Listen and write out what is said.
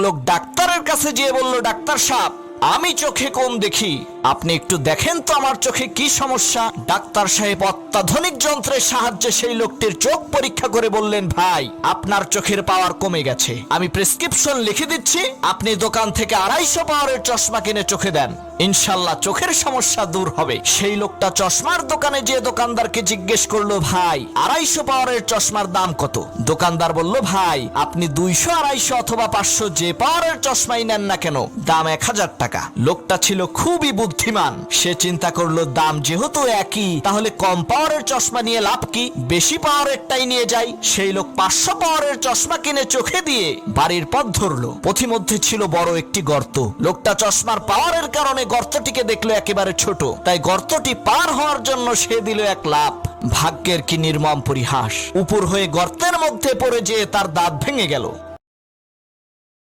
লোক ডাক্তারের কাছে গিয়ে বলল, ডাক্তার সাহেব, আমি চোখে কম দেখি, আপনি একটু দেখেন তো আমার চোখে কি সমস্যা। ডাক্তার সাহেব অত্যাধুনিক যন্ত্রের সাহায্যে সেই লোকটির চোখ পরীক্ষা করে বললেন, ভাই, আপনার চোখের পাওয়ার কমে গেছে, আমি প্রেসক্রিপশন লিখে দিচ্ছি, আপনি দোকান থেকে 250 পাওয়ারের চশমা কিনে চোখে দেন, ইনশাল্লাহ চোখের সমস্যা দূর হবে। সেই লোকটা চশমার দোকানে যে দোকানদারকে জিজ্ঞেস করলো, ভাই, 250 পাওয়ারের চশমার দাম কত? দোকানদার বলল, ভাই, আপনি 200, 250 অথবা 500 যে পাওয়ারের চশমাই নেন না কেন, দাম 1000 টাকা। লোকটা ছিল খুবই বুদ্ধিমান, সে চিন্তা করলো, দাম যেহেতু একই, তাহলে কম পাওয়ারের চশমা নিয়ে লাভ কি, বেশি পাওয়ারেরটাই নিয়ে যাই। সেই লোক 500 পাওয়ারের চশমা কিনে চোখে দিয়ে বাড়ির পথ ধরলো। পথিমধ্যে ছিল বড় একটি গর্ত। লোকটা চশমার পাওয়ারের কারণে গর্তটিকে দেখলো একেবারে ছোট, তাই গর্তটি পার হওয়ার জন্য সে দিল এক লাফ। ভাগ্যের কি নির্মম পরিহাস, উপর হয়ে গর্তের মধ্যে পড়ে যেয়ে তার দাঁত ভেঙে গেল।